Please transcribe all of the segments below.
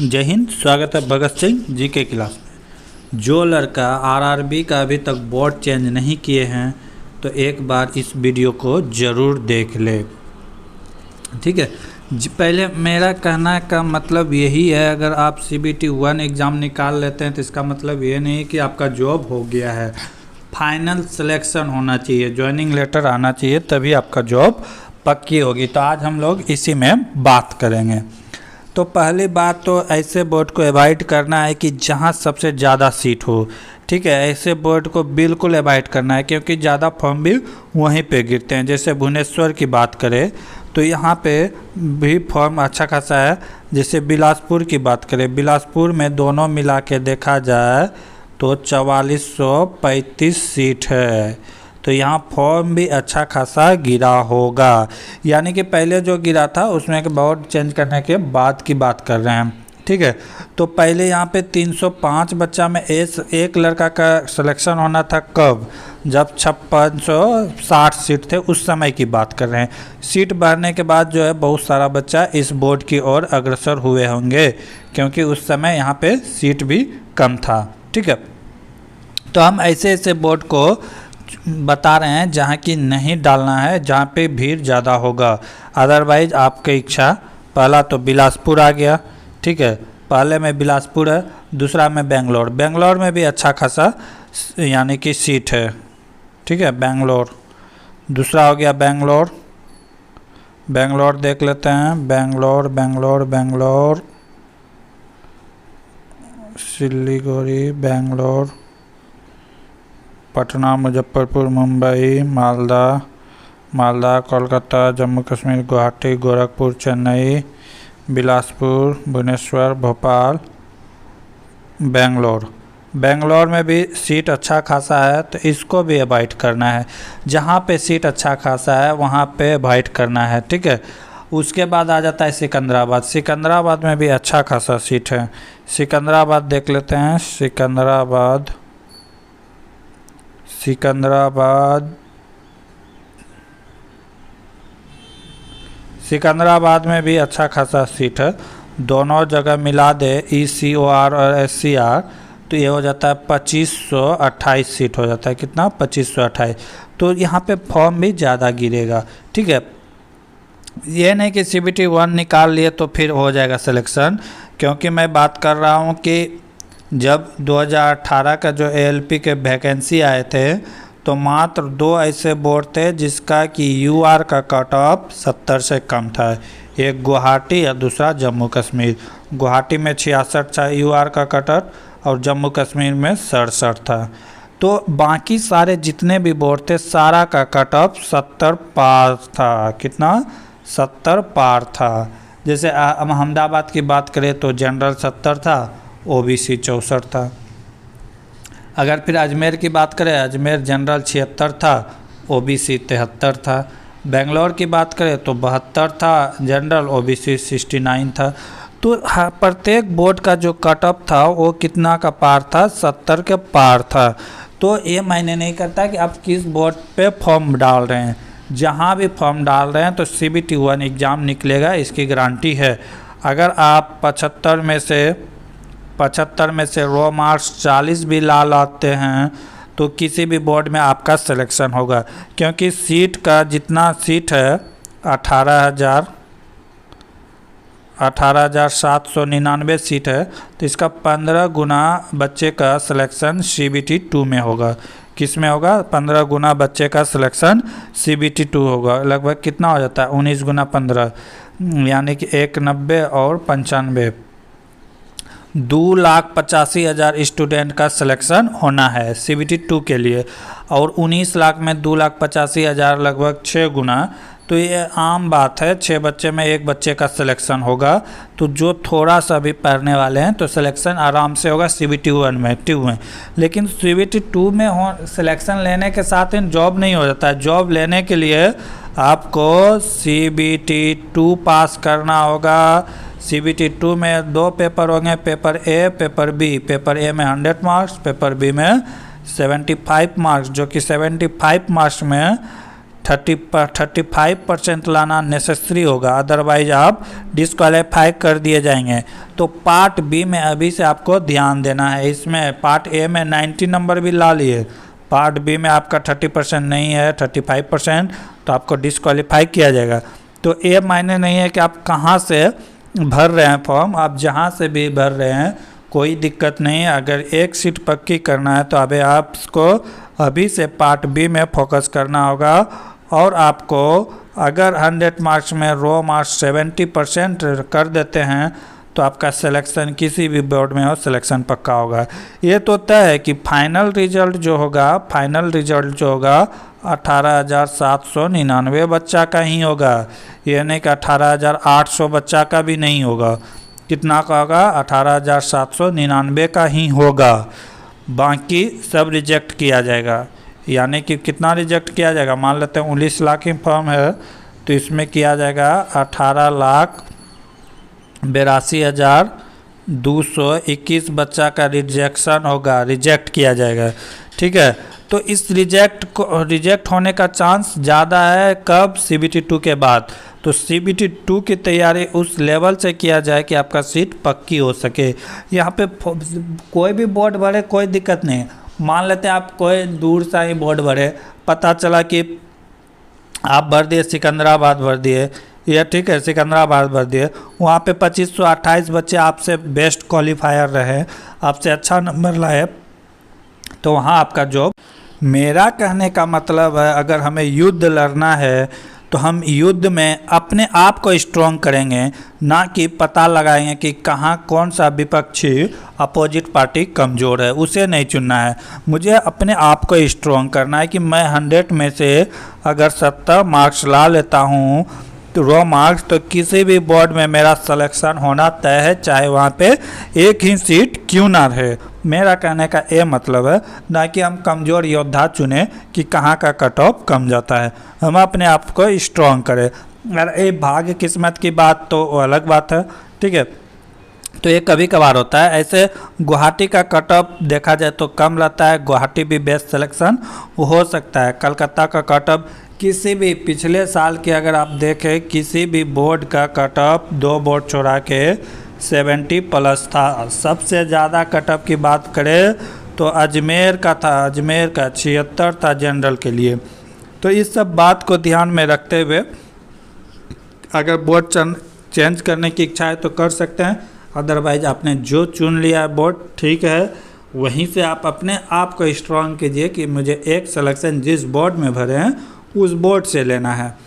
जय हिंद। स्वागत है भगत सिंह जी के क्लास में। जो लड़का आरआरबी का अभी तक बोर्ड चेंज नहीं किए हैं तो एक बार इस वीडियो को ज़रूर देख ले, ठीक है। पहले मेरा कहना का मतलब यही है, अगर आप CBT 1 एग्ज़ाम निकाल लेते हैं तो इसका मतलब ये नहीं कि आपका जॉब हो गया है। फाइनल सिलेक्शन होना चाहिए, ज्वाइनिंग लेटर आना चाहिए, तभी आपका जॉब पक्की होगी। तो आज हम लोग इसी में बात करेंगे। तो पहली बात तो ऐसे बोर्ड को अवॉइड करना है कि जहां सबसे ज़्यादा सीट हो, ठीक है। ऐसे बोर्ड को बिल्कुल अवॉइड करना है क्योंकि ज़्यादा फॉर्म भी वहीं पे गिरते हैं। जैसे भुवनेश्वर की बात करें तो यहाँ पे भी फॉर्म अच्छा खासा है। जैसे बिलासपुर की बात करें, बिलासपुर में दोनों मिला के देखा जाए तो 4435 सीट है। तो यहाँ फॉर्म भी अच्छा खासा गिरा होगा, यानी कि पहले जो गिरा था उसमें बोर्ड चेंज करने के बाद की बात कर रहे हैं, ठीक है। तो पहले यहाँ पे 305 बच्चा में एक लड़का का सिलेक्शन होना था। कब? जब 5660 सीट थे, उस समय की बात कर रहे हैं। सीट बढ़ने के बाद जो है बहुत सारा बच्चा इस बोर्ड की ओर अग्रसर हुए होंगे क्योंकि उस समय यहाँ पे सीट भी कम था, ठीक है। तो हम ऐसे ऐसे बोर्ड को बता रहे हैं जहाँ की नहीं डालना है, जहाँ पे भीड़ ज़्यादा होगा। अदरवाइज आपकी इच्छा, पहला तो बिलासपुर आ गया, ठीक है। पहले में बिलासपुर है, दूसरा में बेंगलोर। बेंगलोर में भी अच्छा खासा यानी कि सीट है, ठीक है। बेंगलोर दूसरा हो गया। बेंगलोर देख लेते हैं। बेंगलोर सिलीगुड़ी, बेंगलोर, पटना, मुजफ्फरपुर, मुंबई, मालदा, कोलकाता, जम्मू कश्मीर, गुवाहाटी, गोरखपुर, चेन्नई, बिलासपुर, भुवनेश्वर, भोपाल, बेंगलोर में भी सीट अच्छा खासा है तो इसको भी अवॉइड करना है। जहाँ पे सीट अच्छा खासा है वहाँ पे अवॉइड करना है, ठीक है। उसके बाद आ जाता है सिकंदराबाद में भी अच्छा खासा सीट है। सिकंदराबाद देख लेते हैं। सिकंदराबाद में भी अच्छा खासा सीट है। दोनों जगह मिला दे ECOR और SCR तो ये हो जाता है 2528 सीट हो जाता है। कितना? 2528। तो यहाँ पे फॉर्म भी ज़्यादा गिरेगा, ठीक है। ये नहीं कि CBT 1 निकाल लिए तो फिर हो जाएगा सिलेक्शन, क्योंकि मैं बात कर रहा हूँ कि जब 2018 का जो ALP के वैकेंसी आए थे तो मात्र 2 ऐसे बोर्ड थे जिसका कि UR का कट ऑफ 70 से कम था। एक गुवाहाटी या दूसरा जम्मू कश्मीर। गुवाहाटी में 66 था UR का कट ऑफ और जम्मू कश्मीर में 67 था। तो बाकी सारे जितने भी बोर्ड थे सारा का कट ऑफ 70 पार था। कितना? 70 पार था। जैसे अहमदाबाद की बात करें तो जनरल 70 था, OBC 64 था। अगर फिर अजमेर की बात करें, अजमेर जनरल 76 था, OBC 73 था। बेंगलोर की बात करें तो 72 था जनरल, OBC 69 था। तो प्रत्येक बोर्ड का जो कट ऑफ था वो कितना का पार था? 70 के पार था। तो ये मायने नहीं करता कि आप किस बोर्ड पे फॉर्म डाल रहे हैं। जहाँ भी फॉर्म डाल रहे हैं तो CBT 1 एग्ज़ाम निकलेगा, इसकी गारंटी है। अगर आप 75 में से रो मार्क्स 40 भी ला लाते हैं तो किसी भी बोर्ड में आपका सिलेक्शन होगा, क्योंकि सीट का जितना सीट है 18,799 सीट है, तो इसका 15 गुना बच्चे का सिलेक्शन CBT 2 में होगा। किस में होगा? 15 गुना बच्चे का सिलेक्शन CBT 2 होगा। लगभग कितना हो जाता है? 19 गुना 15 यानी कि 190 और 95, 2,85,000 स्टूडेंट का सिलेक्शन होना है CBT 2 के लिए। और 19 लाख में 2,85,000 लगभग 6 गुना। तो ये आम बात है, 6 बच्चे में 1 बच्चे का सिलेक्शन होगा। तो जो थोड़ा सा भी पढ़ने वाले हैं तो सिलेक्शन आराम से होगा CBT 1 में, 2 में। लेकिन CBT 2 में सिलेक्शन लेने के साथ ही जॉब नहीं हो जाता है। जॉब लेने के लिए आपको CBT 2 पास करना होगा। CBT 2 में 2 पेपर होंगे, paper A, paper B। Paper A में 100 मार्क्स, पेपर B में 75 मार्क्स, जो कि 75 मार्क्स में 35% लाना नेसेसरी होगा, अदरवाइज आप डिस्क्वालीफाई कर दिए जाएंगे। तो पार्ट बी में अभी से आपको ध्यान देना है। इसमें पार्ट ए में 90 नंबर भी ला लिए, पार्ट बी में आपका 30% नहीं है, 35%, तो आपको डिस्क्वालीफाई किया जाएगा। तो ये मायने नहीं है कि आप कहाँ से भर रहे हैं फॉर्म, आप जहाँ से भी भर रहे हैं कोई दिक्कत नहीं है। अगर एक सीट पक्की करना है तो अभी आपको अभी से पार्ट बी में फोकस करना होगा। और आपको अगर 100 मार्क्स में रो मार्क्स 70% कर देते हैं तो आपका सिलेक्शन किसी भी बोर्ड में हो, सिलेक्शन पक्का होगा। ये तो तय है कि फाइनल रिजल्ट जो होगा 18,799 बच्चा का ही होगा, ये नहीं कि 18,800 बच्चा का भी नहीं होगा। कितना का होगा? 18,799 का ही होगा, बाकी सब रिजेक्ट किया जाएगा। यानी कि कितना रिजेक्ट किया जाएगा? मान लेते हैं 19 लाख की फॉर्म है तो इसमें किया जाएगा 18,82,221 बच्चा का रिजेक्शन होगा, रिजेक्ट किया जाएगा। ठीक है, तो इस रिजेक्ट होने का चांस ज़्यादा है कब? CBT 2 के बाद। तो CBT 2 की तैयारी उस लेवल से किया जाए कि आपका सीट पक्की हो सके। यहाँ पे कोई भी बोर्ड भरे कोई दिक्कत नहीं। मान लेते हैं आप कोई दूर सा ही बोर्ड भरे, पता चला कि आप भर दिए सिकंदराबाद भर दिए, या ठीक है सिकंदराबाद भर दिए, वहाँ पे 2528 बच्चे आपसे बेस्ट क्वालिफायर रहे, आपसे अच्छा नंबर लाए, तो वहाँ आपका जॉब। मेरा कहने का मतलब है अगर हमें युद्ध लड़ना है तो हम युद्ध में अपने आप को स्ट्रॉन्ग करेंगे, ना कि पता लगाएंगे कि कहाँ कौन सा विपक्षी अपोजिट पार्टी कमज़ोर है, उसे नहीं चुनना है। मुझे अपने आप को स्ट्रॉन्ग करना है कि मैं 100 में से अगर 70 मार्क्स ला लेता हूँ तो रो मार्क्स, तो किसी भी बोर्ड में मेरा सिलेक्शन होना तय है, चाहे वहाँ पे एक ही सीट क्यों ना रहे। मेरा कहने का ये मतलब है, ना कि हम कमज़ोर योद्धा चुने कि कहाँ का कट ऑफ कम जाता है। हम अपने आप को स्ट्रॉन्ग करें। अगर ये भाग्य किस्मत की बात तो अलग बात है, ठीक है, तो ये कभी कभार होता है। ऐसे गुवाहाटी का कट ऑफ देखा जाए तो कम रहता है, गुवाहाटी भी बेस्ट सिलेक्शन हो सकता है। कलकत्ता का कट ऑफ किसी भी पिछले साल के अगर आप देखें किसी भी बोर्ड का कट ऑफ 2 बोर्ड छोड़ा के 70+ था। सबसे ज़्यादा कट ऑफ की बात करें तो अजमेर का था, अजमेर का 76 था जनरल के लिए। तो इस सब बात को ध्यान में रखते हुए अगर बोर्ड चेंज करने की इच्छा है तो कर सकते हैं, अदरवाइज आपने जो चुन लिया है बोर्ड ठीक है, वहीं से आप अपने आप को स्ट्रॉन्ग कीजिए कि मुझे एक सिलेक्शन जिस बोर्ड में भरे हैं उस बोर्ड से लेना है।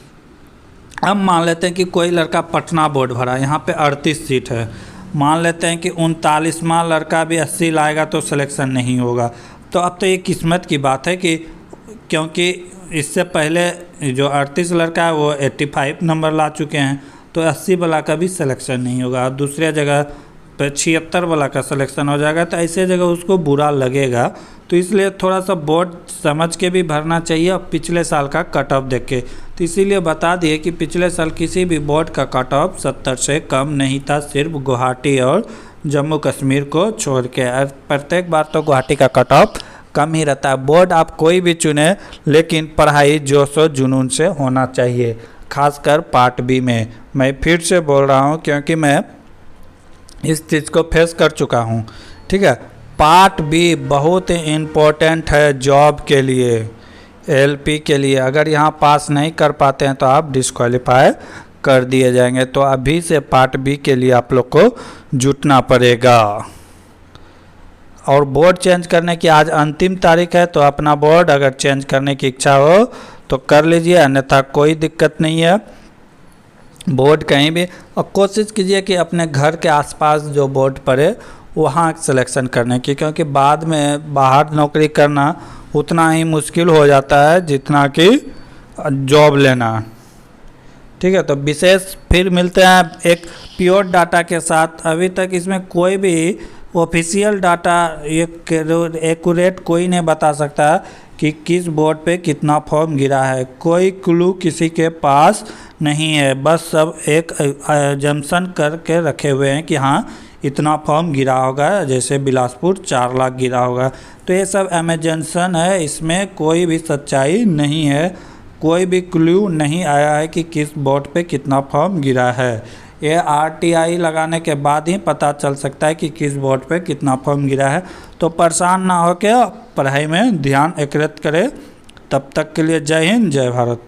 अब मान लेते हैं कि कोई लड़का पटना बोर्ड भरा, यहाँ पे 38 सीट है, मान लेते हैं कि 39वां लड़का भी 80 लाएगा तो सिलेक्शन नहीं होगा। तो अब तो ये किस्मत की बात है कि क्योंकि इससे पहले जो 38 लड़का है वो 85 नंबर ला चुके हैं, तो 80 वाला का भी सिलेक्शन नहीं होगा, दूसरी जगह पे 76 वाला का सिलेक्शन हो जाएगा। तो ऐसे जगह उसको बुरा लगेगा। तो इसलिए थोड़ा सा बोर्ड समझ के भी भरना चाहिए और पिछले साल का कट ऑफ देख के। तो इसीलिए बता दिए कि पिछले साल किसी भी बोर्ड का कट ऑफ 70 से कम नहीं था, सिर्फ गुवाहाटी और जम्मू कश्मीर को छोड़ के। प्रत्येक बार तो गुवाहाटी का कट ऑफ कम ही रहता है। बोर्ड आप कोई भी चुने, लेकिन पढ़ाई जोश और जुनून से होना चाहिए, खासकर पार्ट बी में। मैं फिर से बोल रहा हूँ क्योंकि मैं इस चीज़ को फेस कर चुका हूँ, ठीक है। पार्ट बी बहुत ही इम्पोर्टेंट है जॉब के लिए, LP के लिए। अगर यहाँ पास नहीं कर पाते हैं तो आप डिस्क्वालीफाई कर दिए जाएंगे। तो अभी से पार्ट बी के लिए आप लोग को जुटना पड़ेगा। और बोर्ड चेंज करने की आज अंतिम तारीख है, तो अपना बोर्ड अगर चेंज करने की इच्छा हो तो कर लीजिए, अन्यथा कोई दिक्कत नहीं है। बोर्ड कहीं भी, और कोशिश कीजिए कि अपने घर के आसपास जो बोर्ड पड़े वहाँ सिलेक्शन करने की, क्योंकि बाद में बाहर नौकरी करना उतना ही मुश्किल हो जाता है जितना कि जॉब लेना, ठीक है। तो विशेष फिर मिलते हैं एक प्योर डाटा के साथ। अभी तक इसमें कोई भी ऑफिशियल डाटा एक्यूरेट कोई नहीं बता सकता कि किस बोर्ड पे कितना फॉर्म गिरा है, कोई क्लू किसी के पास नहीं है। बस सब एक जम्पशन करके रखे हुए हैं कि हाँ इतना फॉर्म गिरा होगा, जैसे बिलासपुर 4 लाख गिरा होगा। तो ये सब एमेजनसन है, इसमें कोई भी सच्चाई नहीं है। कोई भी क्लू नहीं आया है कि किस बोर्ड पे कितना फॉर्म गिरा है। ये RTI लगाने के बाद ही पता चल सकता है कि किस बोर्ड पे कितना फॉर्म गिरा है। तो परेशान ना होकर पढ़ाई में ध्यान एकत्रित करें। तब तक के लिए जय हिंद, जय भारत।